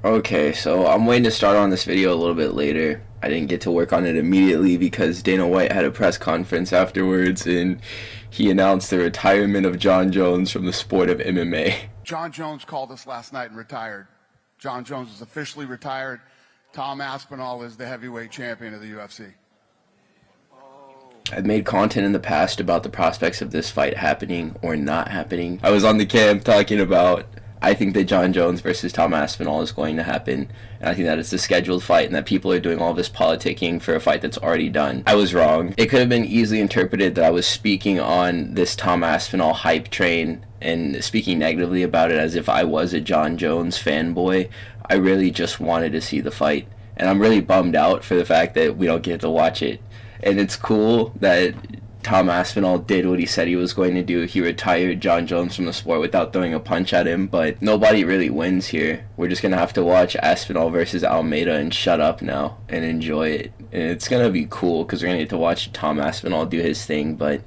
Okay, so I'm waiting to start on this video a little bit later. I didn't get to work on it immediately because Dana White had a press conference afterwards and he announced the retirement of Jon Jones from the sport of MMA. Jon Jones called us last night and retired. Jon Jones is officially retired. Tom Aspinall is the heavyweight champion of the UFC. I've made content in the past about the prospects of this fight happening or not happening. I was on the cam talking about I think that Jon Jones versus Tom Aspinall is going to happen, and I think that it's a scheduled fight and that people are doing all this politicking for a fight that's already done. I was wrong. It could have been easily interpreted that I was speaking on this Tom Aspinall hype train and speaking negatively about it as if I was a Jon Jones fanboy. I really just wanted to see the fight, and I'm really bummed out for the fact that we don't get to watch it. And it's cool that Tom Aspinall did what he said he was going to do. He retired Jon Jones from the sport without throwing a punch at him, but nobody really wins here. We're just going to have to watch Aspinall versus Almeida and shut up now and enjoy it. And it's going to be cool because we're going to get to watch Tom Aspinall do his thing, but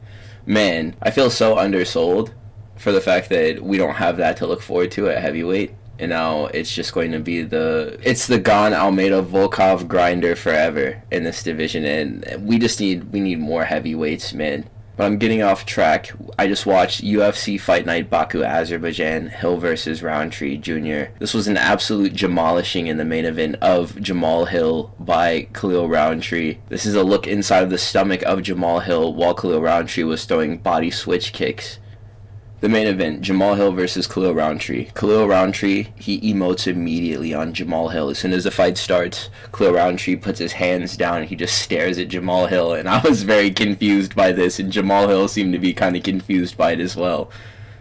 man, I feel so undersold for the fact that we don't have that to look forward to at heavyweight. And now it's just going to be the Gane Almeida Volkov grinder forever in this division, and we need more heavyweights, man. But I'm getting off track. I just watched UFC Fight Night Baku, Azerbaijan, Hill versus Rountree Jr. This was an absolute demolishing in the main event of Jamal Hill by Khalil Rountree. This is a look inside of the stomach of Jamal Hill while Khalil Rountree was throwing body switch kicks. The main event, Jamal Hill versus Khalil Rountree. Khalil Rountree, he emotes immediately on Jamal Hill. As soon as the fight starts, Khalil Rountree puts his hands down and he just stares at Jamal Hill. And I was very confused by this, and Jamal Hill seemed to be kind of confused by it as well.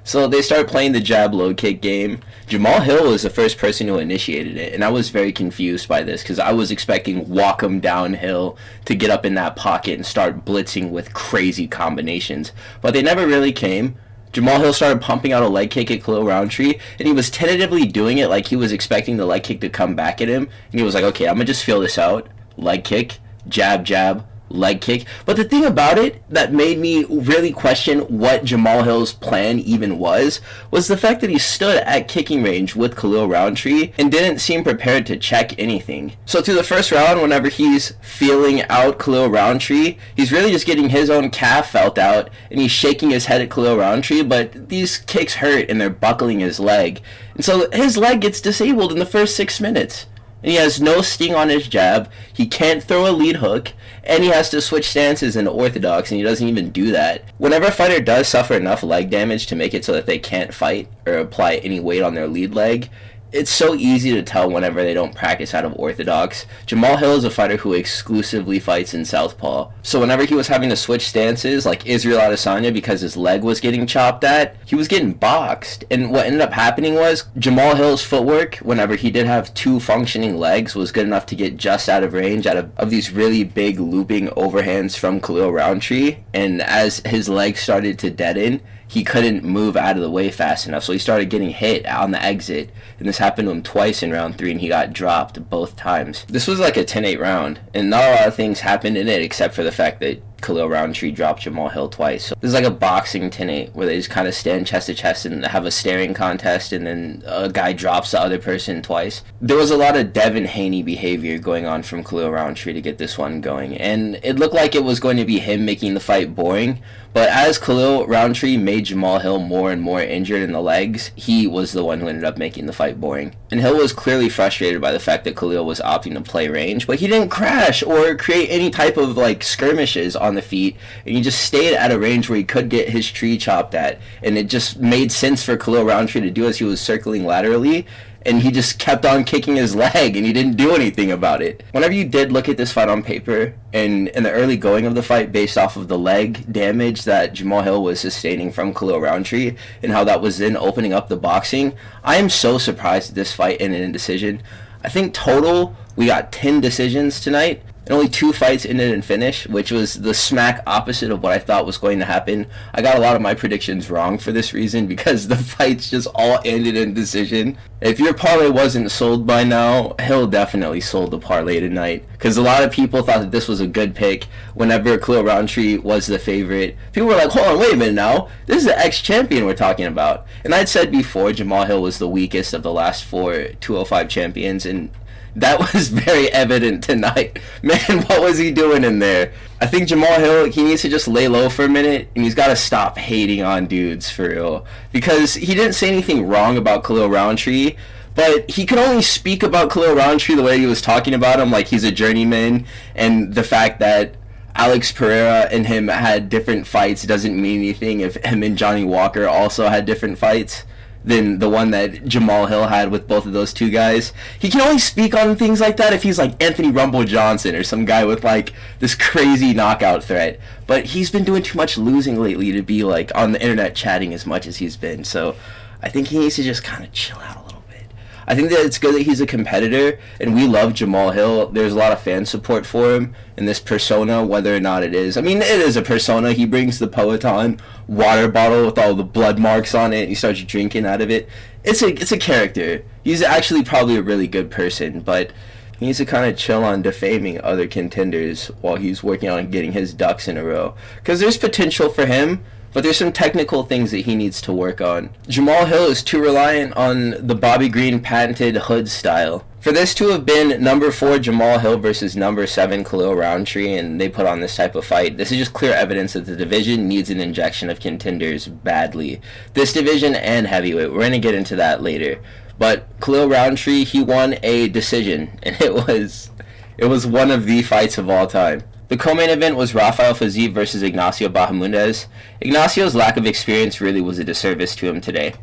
So they start playing the jab low kick game. Jamal Hill was the first person who initiated it, and I was very confused by this because I was expecting walk him downhill to get up in that pocket and start blitzing with crazy combinations. But they never really came. Jamal Hill started pumping out a leg kick at Khalil Rountree, and he was tentatively doing it like he was expecting the leg kick to come back at him, and he was like, okay, I'm going to just feel this out. Leg kick, jab, jab, leg kick. But the thing about it that made me really question what Jamal Hill's plan even was the fact that he stood at kicking range with Khalil Rountree and didn't seem prepared to check anything. So through the first round, whenever he's feeling out Khalil Rountree, he's really just getting his own calf felt out, and he's shaking his head at Khalil Rountree, but these kicks hurt and they're buckling his leg. And so his leg gets disabled in the first 6 minutes. And he has no sting on his jab, he can't throw a lead hook, and he has to switch stances into orthodox, and he doesn't even do that. Whenever a fighter does suffer enough leg damage to make it so that they can't fight or apply any weight on their lead leg, it's so easy to tell whenever they don't practice out of orthodox. Jamal Hill is a fighter who exclusively fights in southpaw. So whenever he was having to switch stances, like Israel Adesanya, because his leg was getting chopped at, he was getting boxed. And what ended up happening was Jamal Hill's footwork, whenever he did have two functioning legs, was good enough to get just out of range of these really big looping overhands from Khalil Rountree. And as his legs started to deaden, he couldn't move out of the way fast enough, so he started getting hit on the exit, and this happened to him twice in round 3, and he got dropped both times. This was like a 10-8 round, and not a lot of things happened in it except for the fact that Khalil Rountree dropped Jamal Hill twice. So this is like a boxing 10-8 where they just kind of stand chest to chest and have a staring contest, and then a guy drops the other person twice. There was a lot of Devin Haney behavior going on from Khalil Rountree to get this one going, and it looked like it was going to be him making the fight boring. But as Khalil Rountree made Jamal Hill more and more injured in the legs, he was the one who ended up making the fight boring. And Hill was clearly frustrated by the fact that Khalil was opting to play range, but he didn't crash or create any type of skirmishes on the feet, and he just stayed at a range where he could get his tree chopped at. And it just made sense for Khalil Rountree to do as he was circling laterally, and he just kept on kicking his leg, and he didn't do anything about it. Whenever you did look at this fight on paper, and in the early going of the fight, based off of the leg damage that Jamal Hill was sustaining from Khalil Rountree, and how that was then opening up the boxing, I am so surprised at this fight ended in decision. I think total, we got 10 decisions tonight, and only 2 fights ended in finish, which was the smack opposite of what I thought was going to happen. I got a lot of my predictions wrong for this reason because the fights just all ended in decision. If your parlay wasn't sold by now, Hill definitely sold the parlay tonight, because a lot of people thought that this was a good pick whenever Khalil Rountree was the favorite. People were like, hold on, wait a minute now, this is the ex-champion we're talking about. And I'd said before, Jamahal Hill was the weakest of the last 4 205 champions, and that was very evident tonight. Man, what was he doing in there? I think Jamahal Hill, he needs to just lay low for a minute, and he's got to stop hating on dudes for real. Because he didn't say anything wrong about Khalil Rountree, but he could only speak about Khalil Rountree the way he was talking about him, like he's a journeyman, and the fact that Alex Pereira and him had different fights doesn't mean anything if him and Johnny Walker also had different fights than the one that Jamahal Hill had with both of those 2 guys. He can only speak on things like that if he's like Anthony Rumble Johnson or some guy with like this crazy knockout threat. But he's been doing too much losing lately to be like on the internet chatting as much as he's been. So I think he needs to just kind of chill out a little bit. I think that it's good that he's a competitor, and we love Jamahal Hill. There's a lot of fan support for him in this persona, whether or not it is. I mean, it is a persona. He brings the Peloton water bottle with all the blood marks on it. He starts drinking out of it. It's a character. He's actually probably a really good person, but he needs to kind of chill on defaming other contenders while he's working on getting his ducks in a row. Because there's potential for him, but there's some technical things that he needs to work on. Jamahal Hill is too reliant on the Bobby Green patented hood style. For this to have been number 4 Jamahal Hill versus number 7 Khalil Rountree, and they put on this type of fight, this is just clear evidence that the division needs an injection of contenders badly. This division and heavyweight, we're going to get into that later. But Khalil Rountree, he won a decision, and it was one of the fights of all time. The co-main event was Rafael Fiziev versus Ignacio Bahamondes. Ignacio's lack of experience really was a disservice to him today.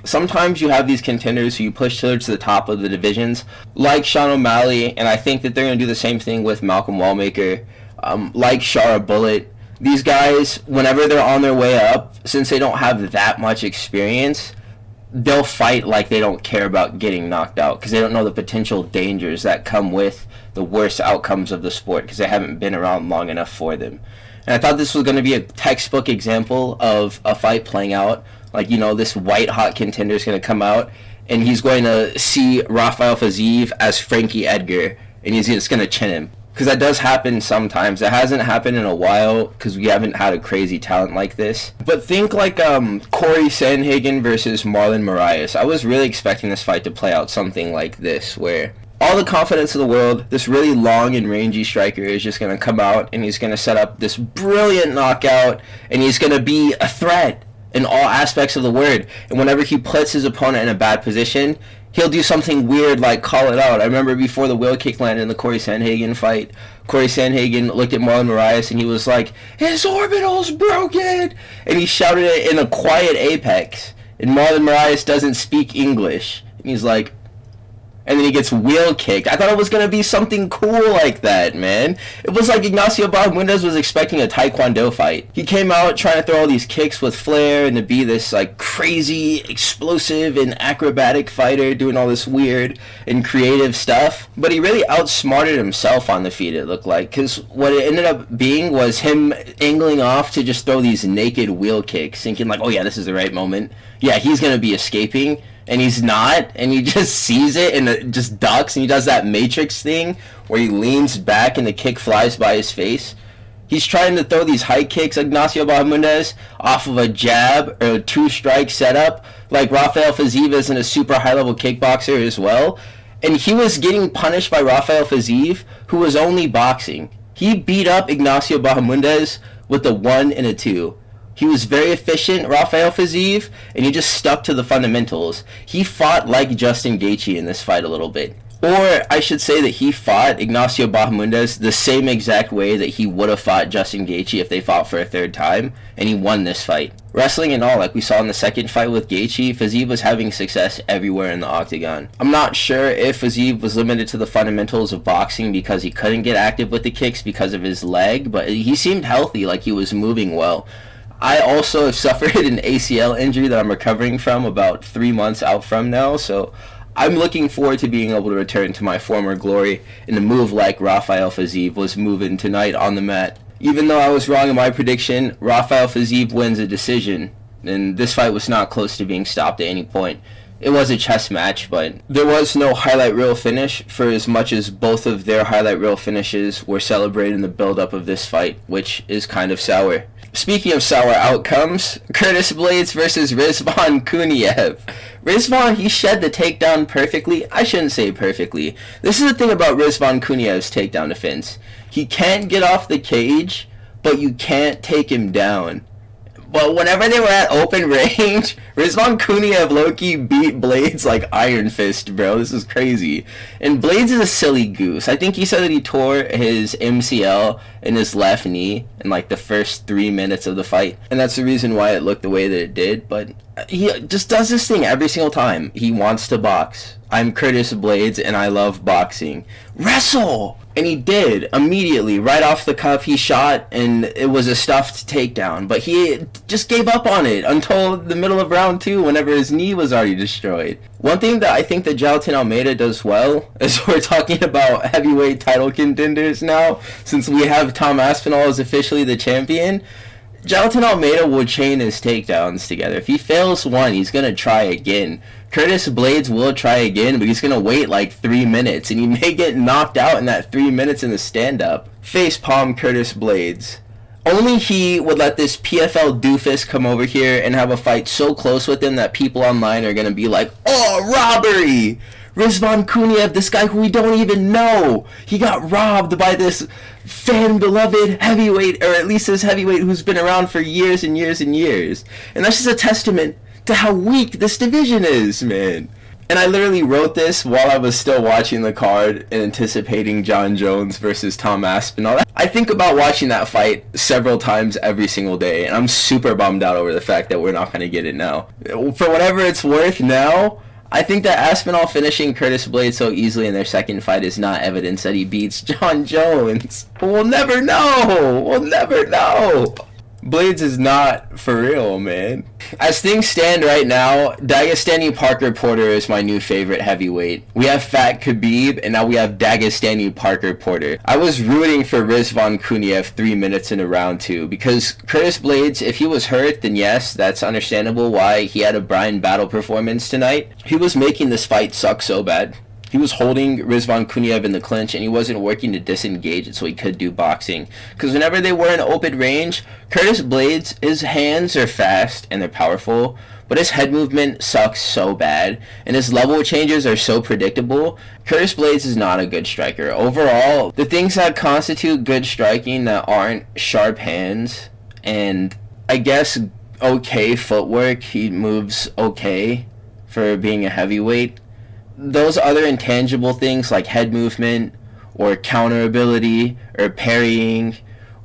Sometimes you have these contenders who you push towards the top of the divisions, like Sean O'Malley, and I think that they're going to do the same thing with Malcolm Wallmaker, like Shara Bullet. These guys, whenever they're on their way up, since they don't have that much experience, they'll fight like they don't care about getting knocked out because they don't know the potential dangers that come with the worst outcomes of the sport because they haven't been around long enough for them. And I thought this was going to be a textbook example of a fight playing out. Like, you know, this white-hot contender is going to come out, and he's going to see Rafael Fiziev as Frankie Edgar, and he's just going to chin him. Because that does happen sometimes. It hasn't happened in a while because we haven't had a crazy talent like this. But think like Corey Sandhagen versus Marlon Moraes. I was really expecting this fight to play out something like this, where all the confidence of the world, this really long and rangy striker is just going to come out, and he's going to set up this brilliant knockout, and he's going to be a threat in all aspects of the word. And whenever he puts his opponent in a bad position, he'll do something weird like call it out. I remember before the wheel kick landed in the Corey Sandhagen fight, Corey Sandhagen looked at Marlon Moraes and he was like, his orbital's broken! And he shouted it in a quiet apex. And Marlon Moraes doesn't speak English. And he's like, and then he gets wheel kicked. I thought it was going to be something cool like that, man. It was like Ignacio Bahamondes was expecting a Taekwondo fight. He came out trying to throw all these kicks with flair and to be this like crazy, explosive, and acrobatic fighter doing all this weird and creative stuff. But he really outsmarted himself on the feet, it looked like. Because what it ended up being was him angling off to just throw these naked wheel kicks, thinking like, oh yeah, this is the right moment. Yeah, he's going to be escaping. And he's not, and he just sees it and it just ducks, and he does that Matrix thing where he leans back and the kick flies by his face. He's trying to throw these high kicks, Ignacio Bahamondes, off of a jab or a two-strike setup, like Rafael Fiziev isn't a super high-level kickboxer as well. And he was getting punished by Rafael Fiziev, who was only boxing. He beat up Ignacio Bahamondes with a 1 and a 2. He was very efficient, Rafael Fiziev, and he just stuck to the fundamentals. He fought like Justin Gaethje in this fight a little bit. Or I should say that he fought Ignacio Bahamondes the same exact way that he would have fought Justin Gaethje if they fought for a third time, and he won this fight. Wrestling and all, like we saw in the second fight with Gaethje, Fiziev was having success everywhere in the octagon. I'm not sure if Fiziev was limited to the fundamentals of boxing because he couldn't get active with the kicks because of his leg, but he seemed healthy, like he was moving well. I also have suffered an ACL injury that I'm recovering from about 3 months out from now, so I'm looking forward to being able to return to my former glory in a move like Rafael Fiziev was moving tonight on the mat. Even though I was wrong in my prediction, Rafael Fiziev wins a decision, and this fight was not close to being stopped at any point. It was a chess match, but there was no highlight reel finish for as much as both of their highlight reel finishes were celebrating the build-up of this fight, which is kind of sour. Speaking of sour outcomes, Curtis Blaydes versus Rizvan Kuniev. Rizvan, he shed the takedown perfectly. I shouldn't say perfectly. This is the thing about Rizvan Kuniev's takedown defense. He can't get off the cage, but you can't take him down. But whenever they were at open range, Rizvan Kuniev low-key beat Blaydes like Iron Fist, bro. This is crazy. And Blaydes is a silly goose. I think he said that he tore his MCL in his left knee in like the first 3 minutes of the fight. And that's the reason why it looked the way that it did. But he just does this thing every single time. He wants to box. I'm Curtis Blaydes and I love boxing. Wrestle! And he did, immediately, right off the cuff. He shot, and it was a stuffed takedown. But he just gave up on it until the middle of round 2, whenever his knee was already destroyed. One thing that I think that Jailton Almeida does well is we're talking about heavyweight title contenders now, since we have Tom Aspinall as officially the champion. Jailton Almeida will chain his takedowns together. If he fails one, he's going to try again. Curtis Blaydes will try again, but he's going to wait like 3 minutes, and he may get knocked out in that 3 minutes in the stand-up. Facepalm Curtis Blaydes. Only he would let this PFL doofus come over here and have a fight so close with him that people online are going to be like, oh, robbery! Rizvan Kuniev, this guy who we don't even know. He got robbed by this fan-beloved heavyweight, or at least this heavyweight who's been around for years and years and years. And that's just a testament to how weak this division is, man. And I literally wrote this while I was still watching the card and anticipating Jon Jones versus Tom Aspinall. I think about watching that fight several times every single day, and I'm super bummed out over the fact that we're not going to get it now. For whatever it's worth now, I think that Aspinall finishing Curtis Blaydes so easily in their second fight is not evidence that he beats Jon Jones. We'll never know. We'll never know. Blaydes is not for real, man. As things stand right now, Dagestani Parker Porter is my new favorite heavyweight. We have Fat Khabib, and now we have Dagestani Parker Porter. I was rooting for Rizvan Kuniev 3 minutes into round 2, because Curtis Blaydes, if he was hurt, then yes, that's understandable why he had a Brian Battle performance tonight. He was making this fight suck so bad. He was holding Rizvan Kuniev in the clinch, and he wasn't working to disengage it so he could do boxing. Because whenever they were in open range, Curtis Blaydes, his hands are fast and they're powerful, but his head movement sucks so bad, and his level changes are so predictable. Curtis Blaydes is not a good striker. Overall, the things that constitute good striking that aren't sharp hands, and I guess okay footwork, he moves okay for being a heavyweight. Those other intangible things like head movement or counter ability or parrying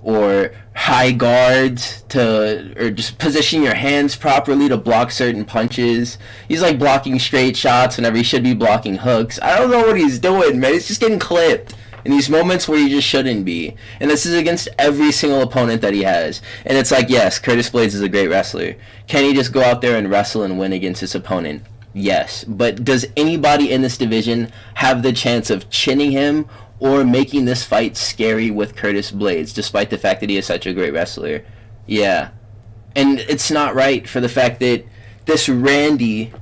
or high guards or just position your hands properly to block certain punches. He's like blocking straight shots whenever he should be blocking hooks. I don't know what he's doing, man. He's just getting clipped in these moments where he just shouldn't be. And this is against every single opponent that he has. And it's like, yes, Curtis Blaydes is a great wrestler. Can he just go out there and wrestle and win against his opponent? Yes, but does anybody in this division have the chance of chinning him or making this fight scary with Curtis Blaydes, despite the fact that he is such a great wrestler? Yeah. And it's not right for the fact that this Randy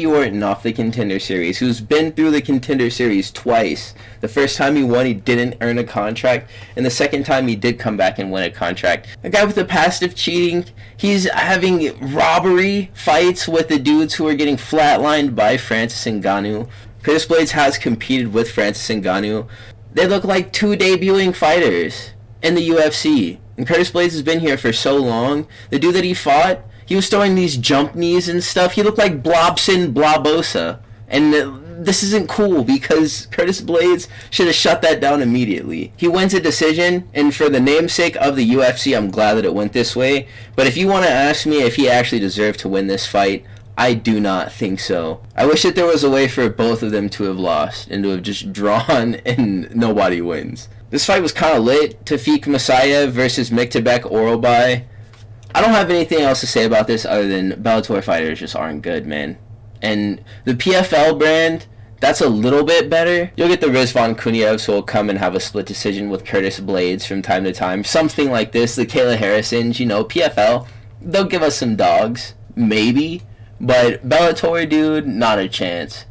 Orton off the Contender Series, who's been through the Contender Series twice. The first time he won, he didn't earn a contract, and the second time he did come back and win a contract. A guy with the past of cheating, he's having robbery fights with the dudes who are getting flatlined by Francis Ngannou. Curtis Blaydes has competed with Francis Ngannou. They look like two debuting fighters in the UFC. And Curtis Blaydes has been here for so long. The dude that he fought, he was throwing these jump knees and stuff. He looked like Blobson Blobosa. And this isn't cool because Curtis Blaydes should have shut that down immediately. He wins a decision, and for the namesake of the UFC, I'm glad that it went this way. But if you want to ask me if he actually deserved to win this fight, I do not think so. I wish that there was a way for both of them to have lost and to have just drawn and nobody wins. This fight was kind of lit. Tofiq Musayev versus Myktybek Orolbai. I don't have anything else to say about this other than Bellator fighters just aren't good, man. And the PFL brand, that's a little bit better. You'll get the Rizvan Kunievs who will come and have a split decision with Curtis Blaydes from time to time. Something like this. The Kayla Harrisons, PFL, they'll give us some dogs. Maybe. But Bellator, dude, not a chance.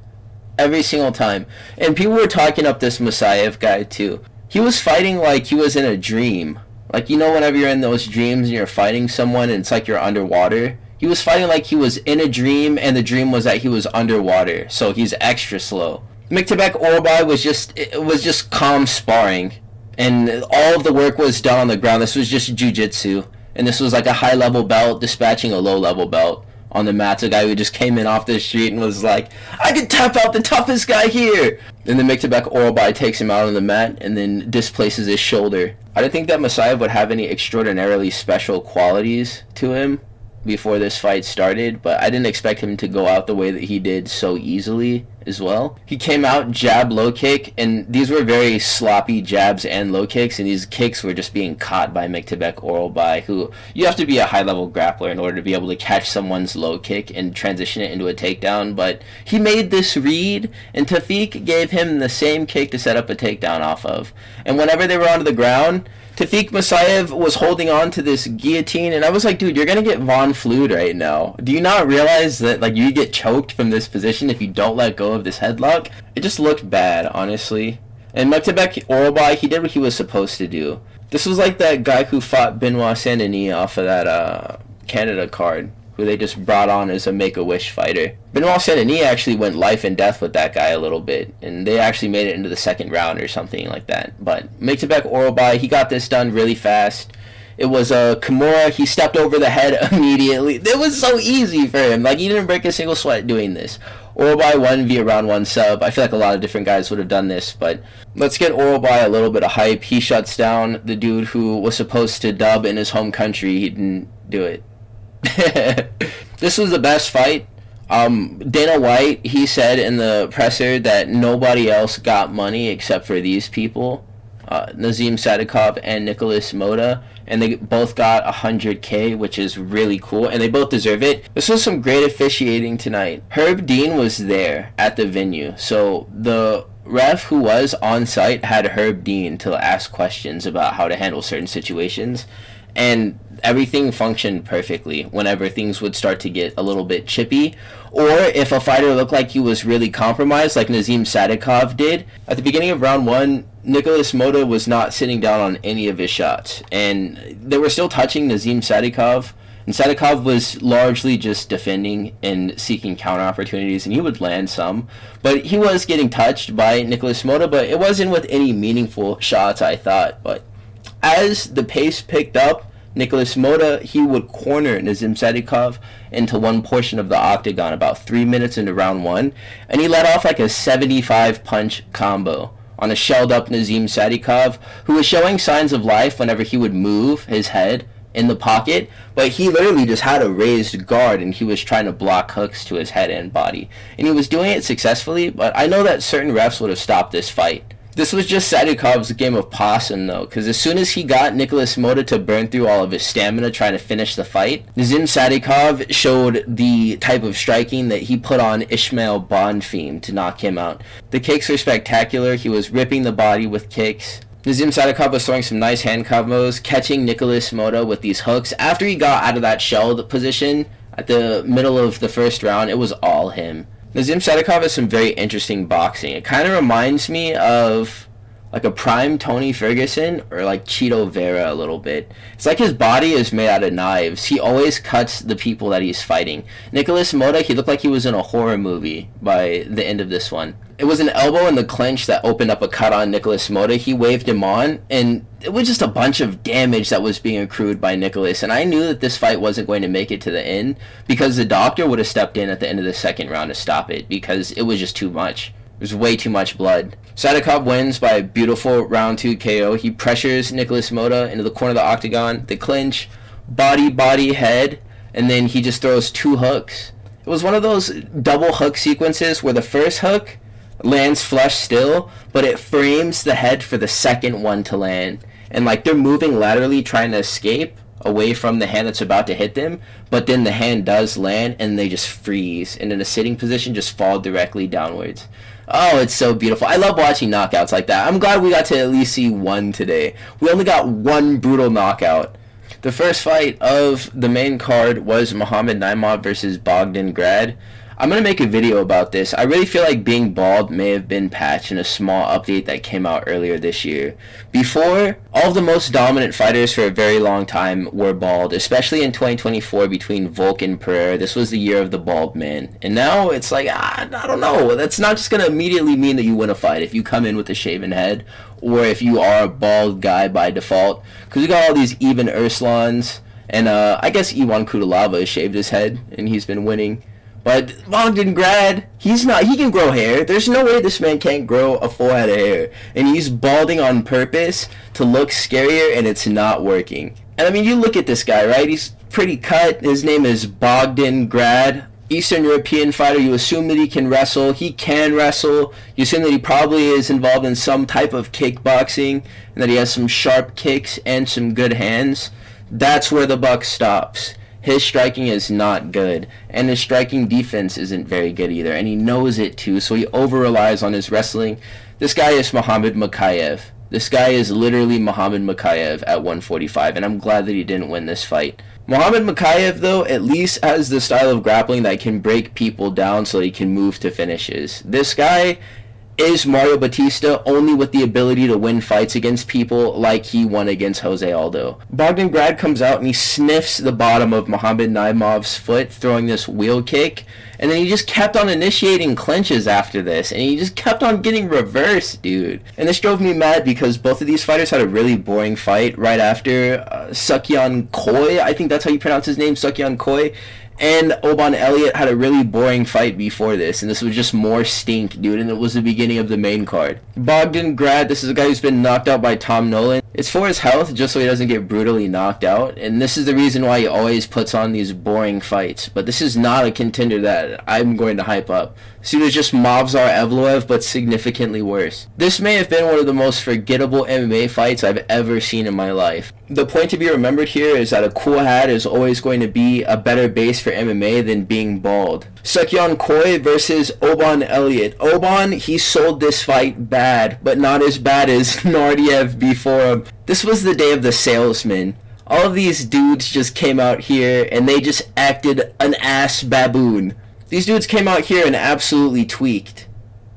Every single time. And people were talking up this Musayev guy, too. He was fighting like he was in a dream. Like, whenever you're in those dreams and you're fighting someone and it's like you're underwater. He was fighting like he was in a dream, and the dream was that he was underwater. So he's extra slow. Myktybek Orolbai was just calm sparring. And all of the work was done on the ground. This was just jiu-jitsu. And this was like a high-level belt dispatching a low-level belt. On the mats, a guy who just came in off the street and was like, I can tap out the toughest guy here. And then Myktybek Orolbai takes him out on the mat and then displaces his shoulder. I didn't think that Musayev would have any extraordinarily special qualities to him before this fight started, but I didn't expect him to go out the way that he did so easily as well. He came out, jab, low kick, and these were very sloppy jabs and low kicks, and these kicks were just being caught by Myktybek Orolbai, who you have to be a high-level grappler in order to be able to catch someone's low kick and transition it into a takedown, but he made this read, and Tofiq gave him the same kick to set up a takedown off of. And whenever they were onto the ground, Tofiq Musayev was holding on to this guillotine, and I was like, dude, you're going to get Von Flued right now. Do you not realize that you get choked from this position if you don't let go of this headlock? It just looked bad, honestly. And Myktybek Orolbai, he did what he was supposed to do. This was like that guy who fought Benoit Saint-Denis off of that Canada card, who they just brought on as a Make-A-Wish fighter. Benoit Saint-Denis actually went life and death with that guy a little bit, and they actually made it into the second round or something like that. But Myktybek Orolbai, he got this done really fast. It was a Kimura. He stepped over the head immediately. It was so easy for him. He didn't break a single sweat doing this. Orolbai won via round 1 sub. I feel like a lot of different guys would have done this, but let's get Orolbai a little bit of hype. He shuts down the dude who was supposed to dub in his home country. He didn't do it. This was the best fight. Dana White, he said in the presser that nobody else got money except for these people, Nazim Sadykhov and Nikolas Motta, and they both got $100K, which is really cool, and they both deserve it. This was some great officiating tonight. Herb Dean was there at the venue, so the ref who was on site had Herb Dean to ask questions about how to handle certain situations, and everything functioned perfectly whenever things would start to get a little bit chippy, or if a fighter looked like he was really compromised, like Nazim Sadykhov did. At the beginning of round 1, Nikolas Motta was not sitting down on any of his shots, and they were still touching Nazim Sadykhov, and Sadykhov was largely just defending and seeking counter opportunities, and he would land some, but he was getting touched by Nikolas Motta, but it wasn't with any meaningful shots, I thought. But as the pace picked up, Nikolas Motta, he would corner Nazim Sadykhov into one portion of the octagon about 3 minutes into round 1, and he let off like a 75 punch combo on a shelled up Nazim Sadykhov, who was showing signs of life whenever he would move his head in the pocket, but he literally just had a raised guard and he was trying to block hooks to his head and body, and he was doing it successfully. But I know that certain refs would have stopped this fight. This was just Sadykhov's game of possum, though, because as soon as he got Nikolas Motta to burn through all of his stamina trying to finish the fight, Nazim Sadykhov showed the type of striking that he put on Ismail Bonfim to knock him out. The kicks were spectacular. He was ripping the body with kicks. Nazim Sadykhov was throwing some nice hand combos, catching Nikolas Motta with these hooks. After he got out of that shelled position at the middle of the first round, it was all him. Nazim Sadykhov has some very interesting boxing. It kind of reminds me of like a prime Tony Ferguson or like Chito Vera a little bit. It's like his body is made out of knives. He always cuts the people that he's fighting. Nikolas Motta, he looked like he was in a horror movie by the end of this one. It was an elbow in the clinch that opened up a cut on Nikolas Motta. He waved him on, and it was just a bunch of damage that was being accrued by Nikolas. And I knew that this fight wasn't going to make it to the end because the doctor would have stepped in at the end of the second round to stop it because it was just too much. There's way too much blood. Sadykhov wins by a beautiful round 2 KO. He pressures Nikolas Motta into the corner of the octagon. They clinch, body, head, and then he just throws 2 hooks. It was one of those double hook sequences where the first hook lands flush still, but it frames the head for the second one to land. And like they're moving laterally trying to escape, away from the hand that's about to hit them, but then the hand does land and they just freeze and in a sitting position just fall directly downwards. Oh, it's so beautiful. I love watching knockouts like that. I'm glad we got to at least see one today. We only got one brutal knockout. The first fight of the main card was Muhammad Naimov versus Bogdan Grad. I'm going to make a video about this. I really feel like being bald may have been patched in a small update that came out earlier this year. Before, all of the most dominant fighters for a very long time were bald, especially in 2024 between Volk and Pereira. This was the year of the bald man. And now it's like, I don't know. That's not just going to immediately mean that you win a fight if you come in with a shaven head or if you are a bald guy by default. Because we got all these Ivan Ursulans, and I guess Ivan Kudalava has shaved his head and he's been winning. But Bogdan Grad, he can grow hair. There's no way this man can't grow a full head of hair. And he's balding on purpose to look scarier, and it's not working. And I mean, you look at this guy, right? He's pretty cut. His name is Bogdan Grad. Eastern European fighter. You assume that he can wrestle. He can wrestle. You assume that he probably is involved in some type of kickboxing, and that he has some sharp kicks and some good hands. That's where the buck stops. His striking is not good, and his striking defense isn't very good either, and he knows it too, so he over-relies on his wrestling. This guy is Muhammad Musayev. This guy is literally Muhammad Musayev at 145, and I'm glad that he didn't win this fight. Muhammad Musayev, though, at least has the style of grappling that can break people down so he can move to finishes. This guy is Mario Batista, only with the ability to win fights against people like he won against Jose Aldo. Bogdan Grad comes out and he sniffs the bottom of Muhammad Naimov's foot, throwing this wheel kick, and then he just kept on initiating clinches after this, and he just kept on getting reversed, dude. And this drove me mad because both of these fighters had a really boring fight right after Seokhyeon Koi, I think that's how you pronounce his name, Seokhyeon Koi, and Oban Elliot had a really boring fight before this, and this was just more stink, dude, and it was the beginning of the main card. Bogdan Grad, this is a guy who's been knocked out by Tom Nolan. It's for his health, just so he doesn't get brutally knocked out, and this is the reason why he always puts on these boring fights. But this is not a contender that I'm going to hype up. This dude is just Movsar Evloev, but significantly worse. This may have been one of the most forgettable MMA fights I've ever seen in my life. The point to be remembered here is that a cool hat is always going to be a better base for MMA than being bald. Seokhyeon Koi versus Oban Elliot. Oban, he sold this fight bad, but not as bad as Naurdiev before him. This was the day of the salesman. All of these dudes just came out here and they just acted an ass baboon. These dudes came out here and absolutely tweaked.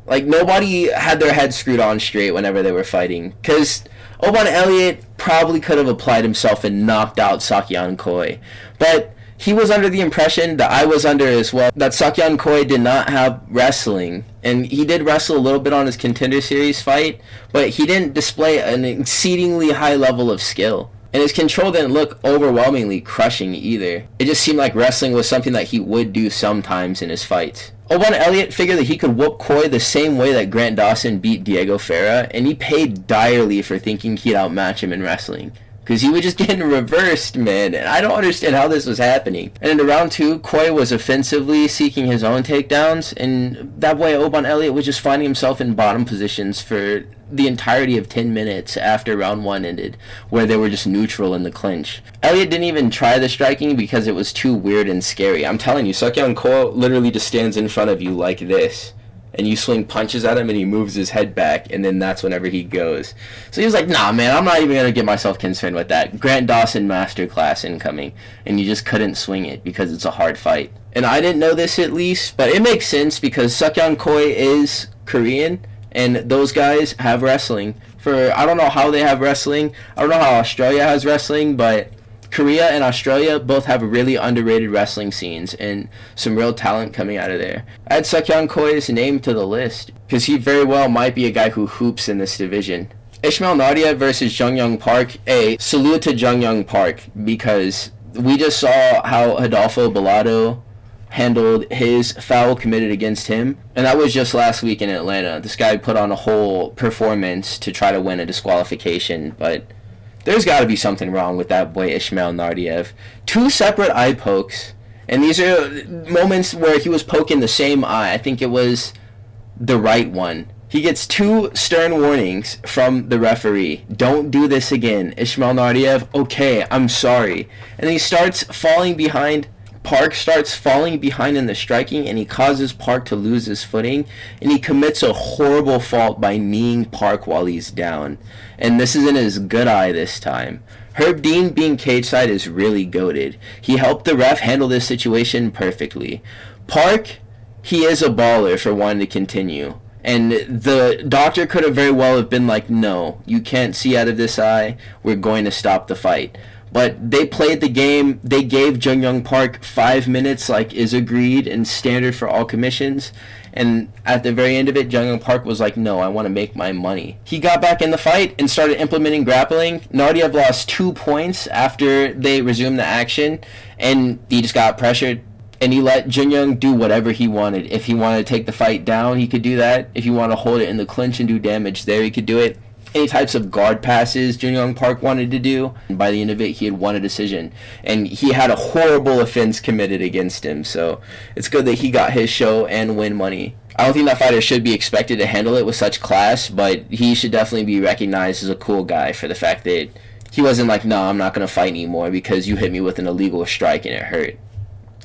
Like, nobody had their head screwed on straight whenever they were fighting. Because Oban Elliot probably could have applied himself and knocked out Seokhyeon Koi. But he was under the impression that I was under as well, that Seokhyeon Koi did not have wrestling. And he did wrestle a little bit on his Contender Series fight, but he didn't display an exceedingly high level of skill. And his control didn't look overwhelmingly crushing either. It just seemed like wrestling was something that he would do sometimes in his fights. Oban Elliot figured that he could whoop Koi the same way that Grant Dawson beat Diego Ferra, and he paid direly for thinking he'd outmatch him in wrestling. Because he was just getting reversed, man, and I don't understand how this was happening. And in round 2, Koi was offensively seeking his own takedowns, and that way Oban Elliot was just finding himself in bottom positions for the entirety of 10 minutes after round 1 ended, where they were just neutral in the clinch. Elliot didn't even try the striking because it was too weird and scary. I'm telling you, Seokhyeon Koi literally just stands in front of you like this, and you swing punches at him and he moves his head back, and then that's whenever he goes. So he was like, nah, man, I'm not even going to get myself concerned with that. Grant Dawson masterclass incoming, and you just couldn't swing it because it's a hard fight. And I didn't know this at least, but it makes sense because Seokhyeon Koi is Korean, and those guys have wrestling. I don't know how they have wrestling. I don't know how Australia has wrestling, but Korea and Australia both have really underrated wrestling scenes and some real talent coming out of there. Add Seokhyeon Koi's name to the list because he very well might be a guy who hoops in this division. Ismail Naurdiev versus Junyong Park. A salute to Junyong Park because we just saw how Adolfo Bellado handled his foul committed against him, and that was just last week in Atlanta. This guy put on a whole performance to try to win a disqualification, but there's got to be something wrong with that boy Ismail Naurdiev. 2 separate eye pokes, and these are moments where he was poking the same eye. I think it was the right one, He gets 2 stern warnings from the referee. Don't do this again. Ismail Naurdiev, okay, I'm sorry. And then he starts falling behind. Park starts falling behind in the striking, and he causes Park to lose his footing, and he commits a horrible fault by kneeing Park while he's down. And this is in his good eye this time. Herb Dean being cage side is really goated. He helped the ref handle this situation perfectly. Park, he is a baller for wanting to continue. And the doctor could have very well have been like, no, you can't see out of this eye. We're going to stop the fight. But they played the game. They gave Junyong Park 5 minutes, like is agreed and standard for all commissions. And at the very end of it, Junyong Park was like, no, I want to make my money. He got back in the fight and started implementing grappling. Naurdiev lost 2 points after they resumed the action, and he just got pressured. And he let Junyong do whatever he wanted. If he wanted to take the fight down, he could do that. If he wanted to hold it in the clinch and do damage there, he could do it. Any types of guard passes Junyong Park wanted to do, and by the end of it, he had won a decision. And he had a horrible offense committed against him, so it's good that he got his show and win money. I don't think that fighter should be expected to handle it with such class, but he should definitely be recognized as a cool guy for the fact that he wasn't like, nah, I'm not going to fight anymore because you hit me with an illegal strike and it hurt.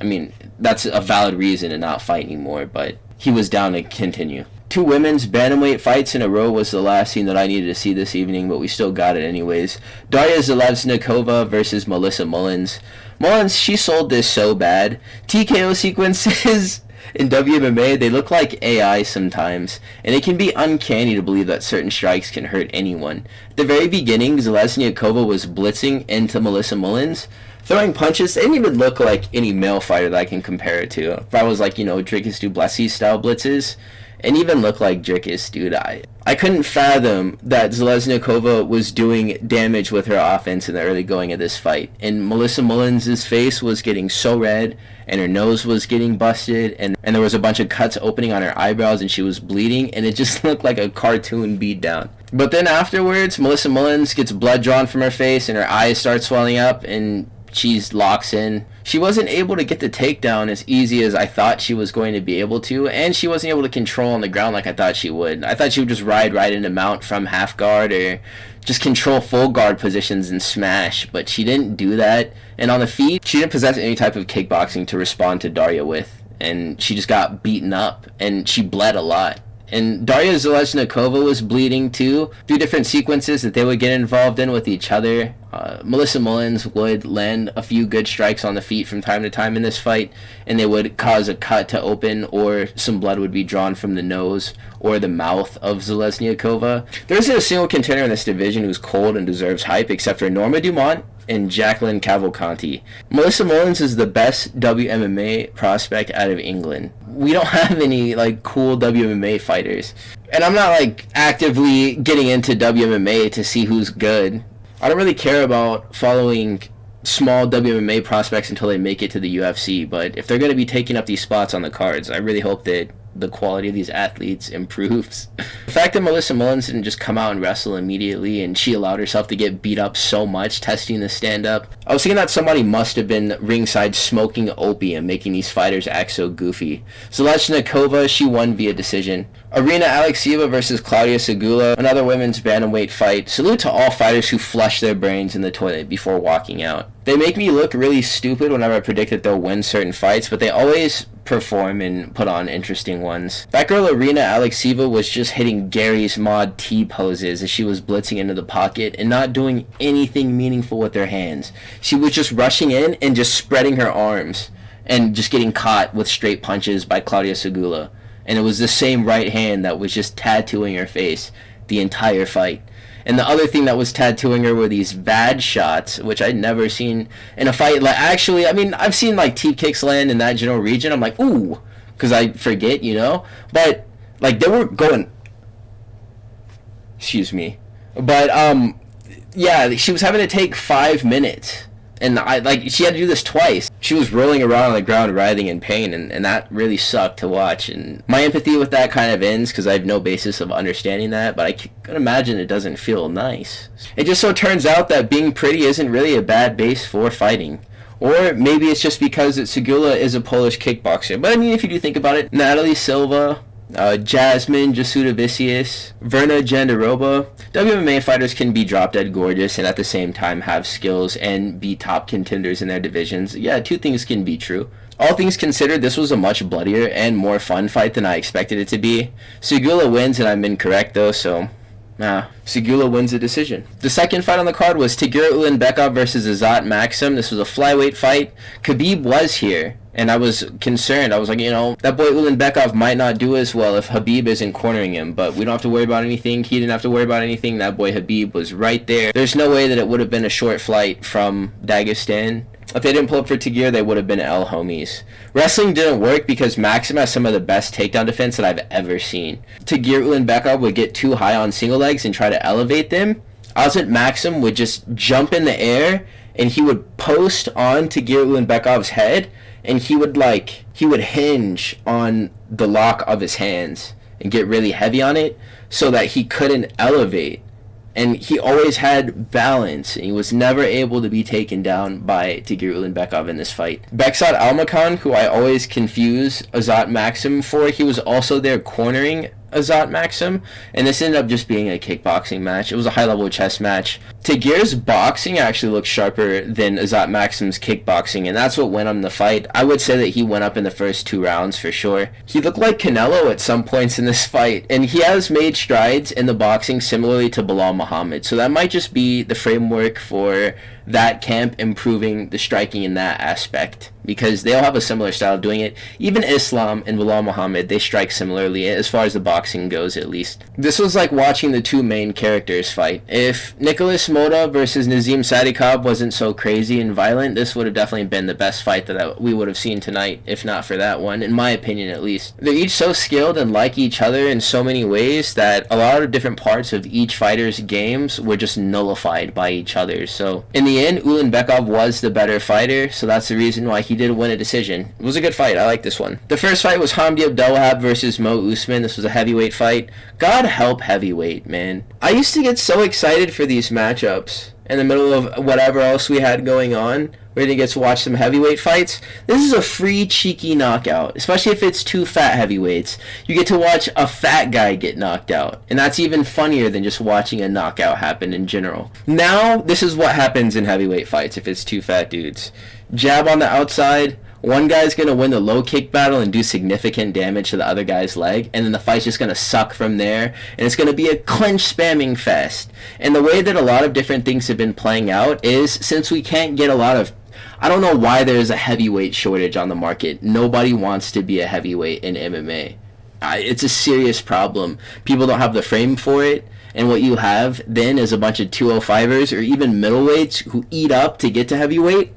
I mean, that's a valid reason to not fight anymore, but he was down to continue. 2 women's bantamweight fights in a row was the last scene that I needed to see this evening, but we still got it anyways. Daria Zhelezniakova versus Melissa Mullins. Mullins, she sold this so bad. TKO sequences in WMMA, they look like AI sometimes, and it can be uncanny to believe that certain strikes can hurt anyone. At the very beginning, Zhelezniakova was blitzing into Melissa Mullins, throwing punches. They didn't even look like any male fighter that I can compare it to. If I was like, Dricus du Plessis style blitzes, and even look like Dricus, dude. I couldn't fathom that Zhelezniakova was doing damage with her offense in the early going of this fight. And Melissa Mullins' face was getting so red, and her nose was getting busted, and there was a bunch of cuts opening on her eyebrows, and she was bleeding, and it just looked like a cartoon beatdown. But then afterwards, Melissa Mullins gets blood drawn from her face, and her eyes start swelling up, and she locks in. She wasn't able to get the takedown as easy as I thought she was going to be able to, and she wasn't able to control on the ground like I thought she would. I thought she would just ride right into mount from half guard or just control full guard positions and smash, but she didn't do that. And on the feet, she didn't possess any type of kickboxing to respond to Daria with, and she just got beaten up, and she bled a lot. And Daria Zhelezniakova was bleeding too, through different sequences that they would get involved in with each other. Melissa Mullins would land a few good strikes on the feet from time to time in this fight, and they would cause a cut to open, or some blood would be drawn from the nose or the mouth of Zhelezniakova. There isn't a single contender in this division who's cold and deserves hype except for Norma Dumont and Jacqueline Cavalcanti. Melissa Mullins is the best WMMA prospect out of England. We don't have any cool WMMA fighters. And I'm not actively getting into WMMA to see who's good. I don't really care about following small WMMA prospects until they make it to the UFC, but if they're going to be taking up these spots on the cards, I really hope that the quality of these athletes improves. The fact that Melissa Mullins didn't just come out and wrestle immediately, and she allowed herself to get beat up so much testing the stand-up, I was thinking that somebody must have been ringside smoking opium, making these fighters act so goofy. Zhelezniakova, she won via decision. Irina Alekseeva versus Claudia Segula, another women's bantamweight fight. Salute to all fighters who flush their brains in the toilet before walking out. They make me look really stupid whenever I predict that they'll win certain fights, but they always perform and put on interesting ones. That girl Irina Alekseeva was just hitting Gary's Mod T poses as she was blitzing into the pocket and not doing anything meaningful with her hands. She was just rushing in and just spreading her arms and just getting caught with straight punches by Claudia Segula. And it was the same right hand that was just tattooing her face the entire fight. And the other thing that was tattooing her were these bad shots, which I'd never seen in a fight. Actually, I mean, I've seen teep kicks land in that general region. I'm like, ooh, because I forget, But they were going. Excuse me, but yeah, she was having to take 5 minutes. And she had to do this twice. She was rolling around on the ground writhing in pain, and that really sucked to watch. And my empathy with that kind of ends because I have no basis of understanding that, but I can imagine it doesn't feel nice. It just so turns out that being pretty isn't really a bad base for fighting. Or maybe it's just because Segula is a Polish kickboxer. But I mean, if you do think about it, Natalie Silva, Jasmine Jasudavicius, Verna Jandaroba. WMA fighters can be drop dead gorgeous and at the same time have skills and be top contenders in their divisions. Yeah, two things can be true. All things considered, this was a much bloodier and more fun fight than I expected it to be. Segula wins, and I'm incorrect though, so Segula wins the decision. The second fight on the card was Tagir Ulanbekov versus Azat Maxim. This was a flyweight fight. Khabib was here, and I was concerned. I was like, that boy Ulanbekov might not do as well if Khabib isn't cornering him, but we don't have to worry about anything. He didn't have to worry about anything. That boy Khabib was right there. There's no way that it would have been a short flight from Dagestan. If they didn't pull up for Tagir, they would have been L homies. Wrestling didn't work because Maxim has some of the best takedown defense that I've ever seen. Tagir Ulanbekov would get too high on single legs and try to elevate them. Azat Maxim would just jump in the air and he would post on Tagir Ulanbekov's head, and he would hinge on the lock of his hands and get really heavy on it so that he couldn't elevate. And he always had balance, and he was never able to be taken down by Tagir Ulanbekov in this fight. Beksat Almakhan, who I always confuse Azat Maxim for, he was also there cornering Azat Maxim, and this ended up just being a kickboxing match. It was a high-level chess match. Tagir's boxing actually looked sharper than Azat Maxim's kickboxing, and that's what went on in the fight. I would say that he went up in the first 2 rounds for sure. He looked like Canelo at some points in this fight, and he has made strides in the boxing similarly to Bilal Muhammad, so that might just be the framework for that camp improving the striking in that aspect, because they all have a similar style of doing it. Even Islam and Bilal Muhammad, they strike similarly as far as the boxing goes, at least. This was like watching the two main characters fight. If Nikolas Motta versus Nazim Sadykhov wasn't so crazy and violent, this would have definitely been the best fight that we would have seen tonight, if not for that one, in my opinion at least. They're each so skilled and like each other in so many ways that a lot of different parts of each fighter's games were just nullified by each other. So in the end, Ulanbekov was the better fighter, so that's the reason why he did win a decision. It was a good fight. I like this one. The first fight was Hamdi Abdelwahab versus Mo Usman. This was a heavyweight fight. God help heavyweight, man. I used to get so excited for these matchups in the middle of whatever else we had going on. We're going to get to watch some heavyweight fights. This is a free, cheeky knockout, especially if it's 2 fat heavyweights. You get to watch a fat guy get knocked out, and that's even funnier than just watching a knockout happen in general. Now, this is what happens in heavyweight fights if it's 2 fat dudes. Jab on the outside. One guy's going to win the low kick battle and do significant damage to the other guy's leg, and then the fight's just going to suck from there, and it's going to be a clinch spamming fest. And the way that a lot of different things have been playing out is, since we can't get a lot of... I don't know why there's a heavyweight shortage on the market. Nobody wants to be a heavyweight in MMA. It's a serious problem. People don't have the frame for it, and what you have then is a bunch of 205ers or even middleweights who eat up to get to heavyweight,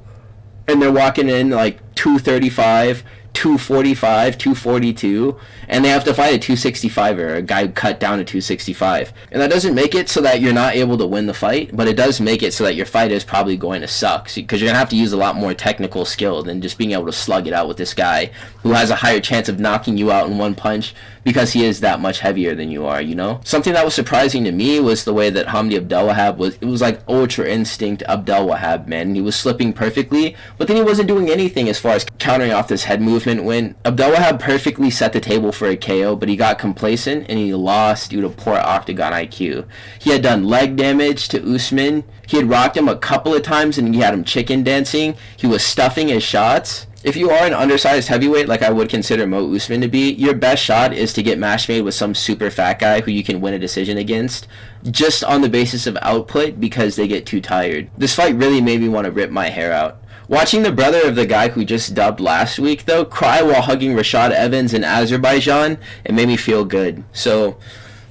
and they're walking in like 235, 245, 242, and they have to fight a 265er, a guy cut down to 265. And that doesn't make it so that you're not able to win the fight, but it does make it so that your fight is probably going to suck, because you're going to have to use a lot more technical skill than just being able to slug it out with this guy who has a higher chance of knocking you out in one punch because he is that much heavier than you are, you know? Something that was surprising to me was the way that Hamdi Abdelwahab it was like Ultra Instinct Abdelwahab, man. He was slipping perfectly, but then he wasn't doing anything as far as countering off this head movement when Abdelwahab perfectly set the table for a KO, but he got complacent and he lost due to poor octagon IQ. He had done leg damage to Usman. He had rocked him a couple of times and he had him chicken dancing. He was stuffing his shots. If you are an undersized heavyweight, like I would consider Mo Usman to be, your best shot is to get match made with some super fat guy who you can win a decision against, just on the basis of output, because they get too tired. This fight really made me want to rip my hair out. Watching the brother of the guy who just dubbed last week, though, cry while hugging Rashad Evans in Azerbaijan, it made me feel good. So,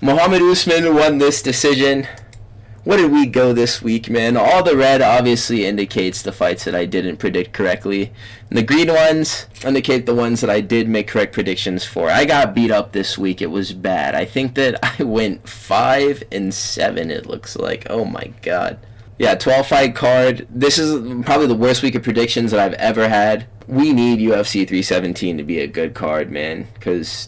Muhammad Usman won this decision. What did we go this week, man? All the red obviously indicates the fights that I didn't predict correctly. And the green ones indicate the ones that I did make correct predictions for. I got beat up this week. It was bad. I think that I went 5-7, it looks like. Oh my god. Yeah, 12-fight card. This is probably the worst week of predictions that I've ever had. We need UFC 317 to be a good card, man, because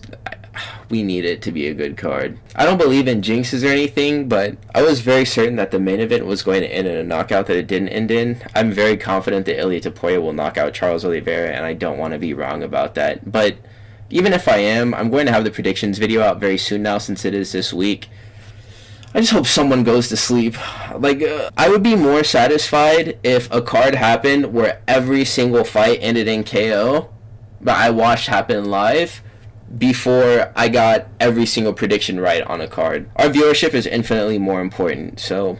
we need it to be a good card. I don't believe in jinxes or anything, but I was very certain that the main event was going to end in a knockout that it didn't end in. I'm very confident that Elliot will knock out Charles Oliveira, and I don't want to be wrong about that. But even if I am, I'm going to have the predictions video out very soon now since it is this week. I just hope someone goes to sleep. Like, I would be more satisfied if a card happened where every single fight ended in KO, but I watched happen live before I got every single prediction right on a card. Our viewership is infinitely more important, so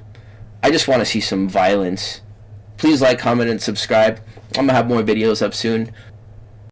I just want to see some violence. Please like, comment, and subscribe. I'm going to have more videos up soon.